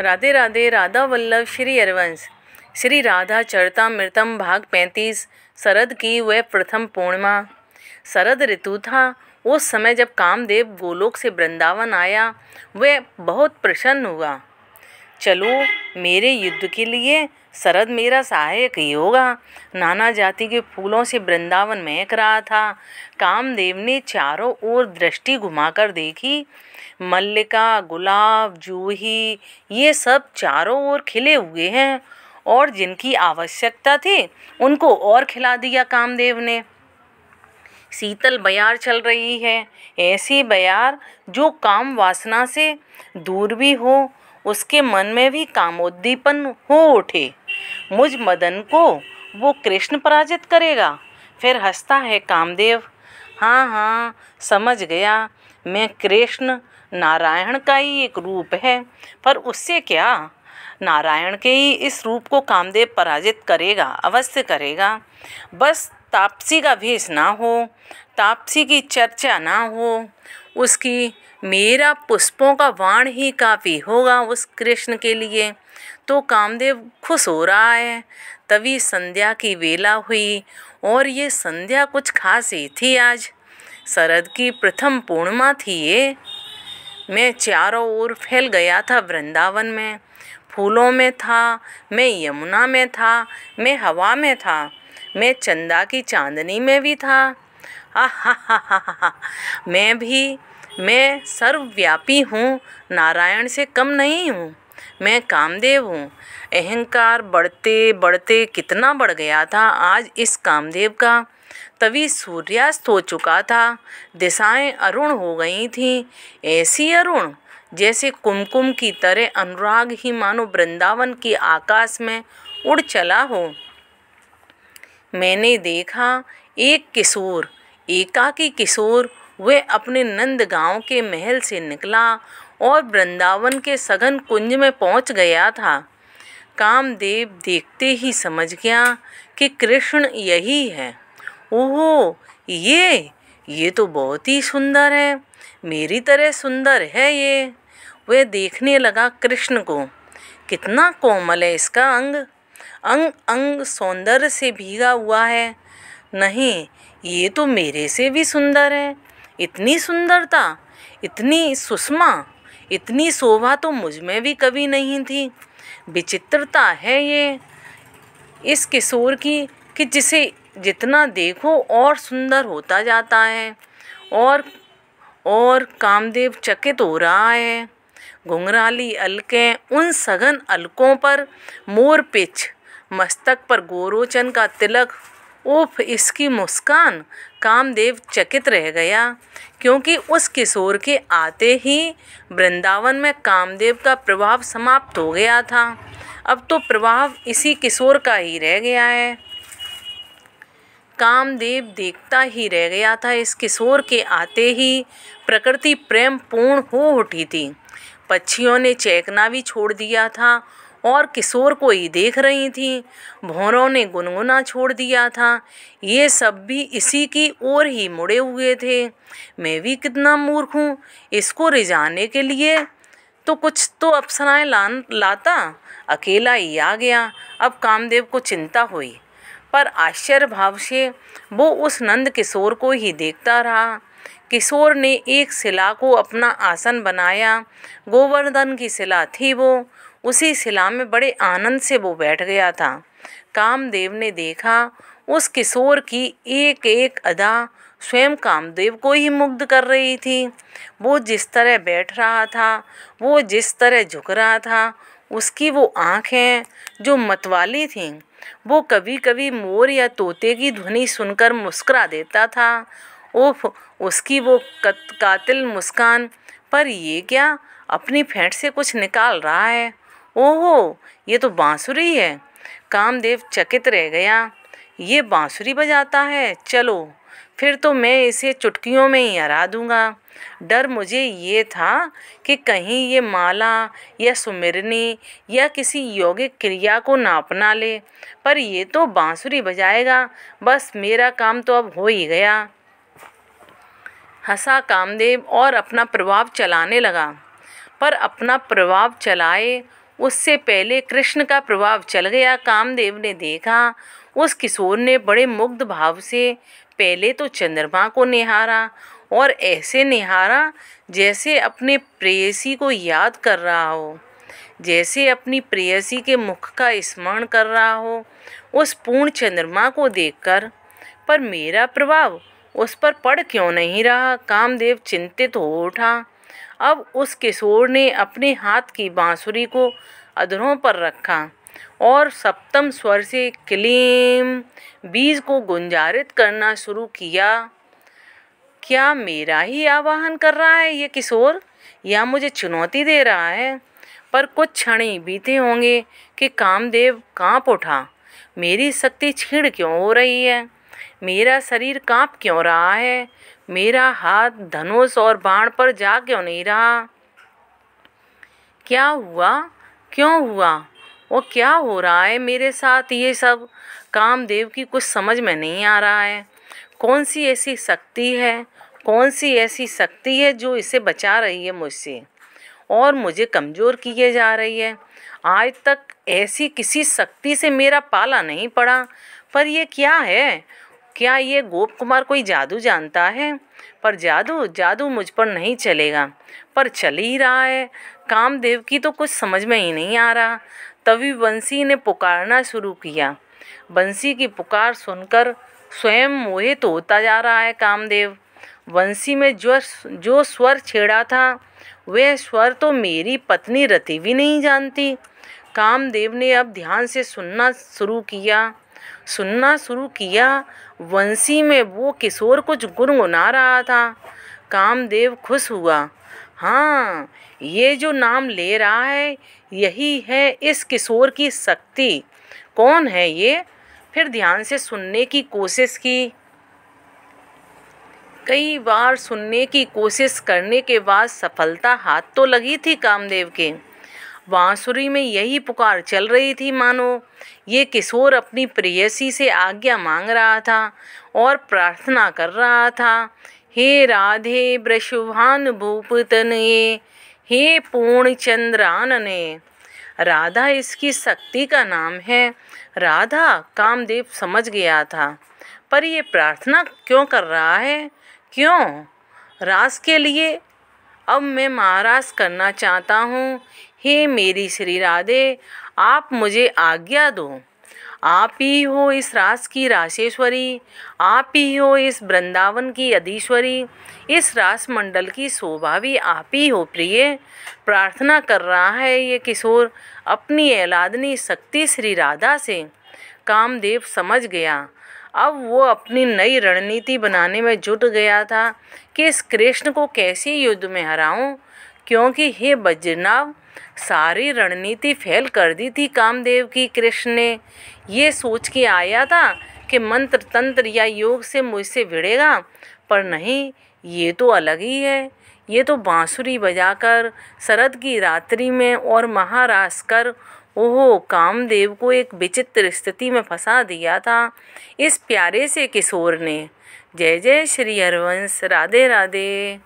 राधे राधे। राधा वल्लभ श्री हरिवंश। श्री राधा चरितमृतम भाग 35। शरद की वह प्रथम पूर्णिमा। शरद ऋतु था। उस समय जब कामदेव गोलोक से वृंदावन आया, वह बहुत प्रसन्न हुआ। चलो मेरे युद्ध के लिए शरद मेरा सहायक ही होगा। नाना जाति के फूलों से वृंदावन महक रहा था। कामदेव ने चारों ओर दृष्टि घुमाकर देखी। मल्लिका, गुलाब, जूही ये सब चारों ओर खिले हुए हैं और जिनकी आवश्यकता थी उनको और खिला दिया कामदेव ने। शीतल बयार चल रही है, ऐसी बयार जो काम वासना से दूर भी हो, उसके मन में भी कामोद्दीपन हो उठे। मुझ मदन को वो कृष्ण पराजित करेगा। फिर हंसता है कामदेव। हाँ हाँ, समझ गया। मैं कृष्ण नारायण का ही एक रूप है, पर उससे क्या, नारायण के ही इस रूप को कामदेव पराजित करेगा, अवश्य करेगा। बस तापसी का भेष ना हो, तापसी की चर्चा ना हो, उसकी मेरा पुष्पों का बाण ही काफ़ी होगा उस कृष्ण के लिए। तो कामदेव खुश हो रहा है। तभी संध्या की वेला हुई और ये संध्या कुछ खास ही थी। आज शरद की प्रथम पूर्णिमा थी ये। मैं चारों ओर फैल गया था वृंदावन में। फूलों में था, मैं यमुना में था, मैं हवा में था, मैं चंदा की चांदनी में भी था। हा हा हा हा हा। मैं सर्वव्यापी हूँ, नारायण से कम नहीं हूँ। मैं कामदेव हूँ। अहंकार बढ़ते बढ़ते कितना बढ़ गया था आज इस कामदेव का। तभी सूर्यास्त हो चुका था। दिशाएं अरुण हो गई थीं, ऐसी अरुण जैसे कुमकुम की तरह अनुराग ही मानो वृंदावन के आकाश में उड़ चला हो। मैंने देखा एक किशोर, एकाकी किशोर, वह अपने नंद गांव के महल से निकला और वृंदावन के सघन कुंज में पहुंच गया था। कामदेव देखते ही समझ गया कि कृष्ण यही है। ओहो, ये तो बहुत ही सुंदर है, मेरी तरह सुंदर है ये। वह देखने लगा कृष्ण को। कितना कोमल है इसका अंग, अंग अंग सौंदर्य से भीगा हुआ है। नहीं, ये तो मेरे से भी सुंदर है। इतनी सुंदरता, इतनी सुषमा, इतनी शोभा तो मुझ में भी कभी नहीं थी। विचित्रता है ये इस किशोर की कि जिसे जितना देखो और सुंदर होता जाता है। और कामदेव चकित हो रहा है। घुंघराली अलकें, उन सघन अलकों पर मोर पिच, मस्तक पर गोरोचन का तिलक, उफ इसकी मुस्कान। कामदेव चकित रह गया, क्योंकि उस किशोर के आते ही वृंदावन में कामदेव का प्रभाव समाप्त हो गया था। अब तो प्रभाव इसी किशोर का ही रह गया है। कामदेव देखता ही रह गया था। इस किशोर के आते ही प्रकृति प्रेम पूर्ण हो उठी थी। पक्षियों ने चहकना भी छोड़ दिया था और किशोर को ही देख रही थी। भौरों ने गुनगुना छोड़ दिया था। ये सब भी इसी की ओर ही मुड़े हुए थे। मैं भी कितना मूर्ख हूँ, इसको रिझाने के लिए तो कुछ तो अप्सराएं लाता, अकेला ही आ गया। अब कामदेव को चिंता हुई, पर आश्चर्य भाव से वो उस नंद किशोर को ही देखता रहा। किशोर ने एक शिला को अपना आसन बनाया। गोवर्धन की शिला थी वो। उसी शिला में बड़े आनंद से वो बैठ गया था। कामदेव ने देखा उस किशोर की एक एक अदा स्वयं कामदेव को ही मुग्ध कर रही थी। वो जिस तरह बैठ रहा था, वो जिस तरह झुक रहा था, उसकी वो आँखें जो मतवाली थीं, वो कभी कभी मोर या तोते की ध्वनि सुनकर मुस्कुरा देता था। उफ, उसकी वो कातिल मुस्कान। पर ये क्या, अपनी फेंट से कुछ निकाल रहा है। ओहो, ये तो बांसुरी है। कामदेव चकित रह गया। ये बांसुरी बजाता है, चलो फिर तो मैं इसे चुटकियों में ही हरा दूंगा। डर मुझे ये था कि कहीं ये माला या सुमिरनी या किसी यौगिक क्रिया को ना अपना ले, पर ये तो बांसुरी बजाएगा। बस मेरा काम तो अब हो ही गया। हंसा कामदेव और अपना प्रभाव चलाने लगा। पर अपना प्रभाव चलाए उससे पहले कृष्ण का प्रभाव चल गया। कामदेव ने देखा उस किशोर ने बड़े मुग्ध भाव से पहले तो चंद्रमा को निहारा और ऐसे निहारा जैसे अपने प्रेयसी को याद कर रहा हो, जैसे अपनी प्रेयसी के मुख का स्मरण कर रहा हो उस पूर्ण चंद्रमा को देखकर। पर मेरा प्रभाव उस पर पड़ क्यों नहीं रहा? कामदेव चिंतित हो उठा। अब उस किशोर ने अपने हाथ की बांसुरी को अधरों पर रखा और सप्तम स्वर से क्लीम बीज को गुंजारित करना शुरू किया। क्या मेरा ही आवाहन कर रहा है ये किशोर, या मुझे चुनौती दे रहा है? पर कुछ क्षण ही बीते होंगे कि कामदेव कांप उठा। मेरी शक्ति क्षीण क्यों हो रही है? मेरा शरीर कांप क्यों रहा है? मेरा हाथ धनुष और बाण पर जा क्यों नहीं रहा? क्या हुआ? क्यों हुआ? और क्या हो रहा है मेरे साथ ये सब? कामदेव की कुछ समझ में नहीं आ रहा है। कौन सी ऐसी शक्ति है, कौन सी ऐसी शक्ति है जो इसे बचा रही है मुझसे और मुझे कमज़ोर किए जा रही है? आज तक ऐसी किसी शक्ति से मेरा पाला नहीं पड़ा। पर ये क्या है? क्या ये गोप कुमार कोई जादू जानता है? पर जादू मुझ पर नहीं चलेगा, पर चल ही रहा है। कामदेव की तो कुछ समझ में ही नहीं आ रहा। तभी बंसी ने पुकारना शुरू किया। बंसी की पुकार सुनकर स्वयं मोहित होता जा रहा है कामदेव। बंसी में जो स्वर छेड़ा था वह स्वर तो मेरी पत्नी रति भी नहीं जानती। कामदेव ने अब ध्यान से सुनना शुरू किया। बंसी में वो किशोर कुछ गुनगुना रहा था। कामदेव खुश हुआ। हाँ, ये जो नाम ले रहा है यही है इस किशोर की शक्ति। कौन है ये? फिर ध्यान से सुनने की कोशिश की। कई बार सुनने की कोशिश करने के बाद सफलता हाथ तो लगी थी कामदेव के। बांसुरी में यही पुकार चल रही थी, मानो ये किशोर अपनी प्रेयसी से आज्ञा मांग रहा था और प्रार्थना कर रहा था। हे राधे वृषभानुभूतनये, हे पूर्ण चंद्रानने। राधा इसकी शक्ति का नाम है। राधा, कामदेव समझ गया था। पर ये प्रार्थना क्यों कर रहा है? क्यों? रास के लिए? अब मैं महारास करना चाहता हूँ। हे मेरी श्री राधे, आप मुझे आज्ञा दो। आप ही हो इस रास की रासेश्वरी, आप ही हो इस वृंदावन की अधीश्वरी, इस रास मंडल की शोभा भी आप ही हो प्रिय। प्रार्थना कर रहा है ये किशोर अपनी एलादनी शक्ति श्री राधा से। कामदेव समझ गया। अब वो अपनी नई रणनीति बनाने में जुट गया था कि इस कृष्ण को कैसे युद्ध में हराऊं, क्योंकि हे वज्रनाभ, सारी रणनीति फेल कर दी थी कामदेव की। कृष्ण ने ये सोच के आया था कि मंत्र तंत्र या योग से मुझसे भिड़ेगा, पर नहीं, ये तो अलग ही है। ये तो बांसुरी बजाकर शरद की रात्रि में और महारास कर ओहो कामदेव को एक विचित्र स्थिति में फंसा दिया था इस प्यारे से किशोर ने। जय जय श्री हरवंश। राधे राधे।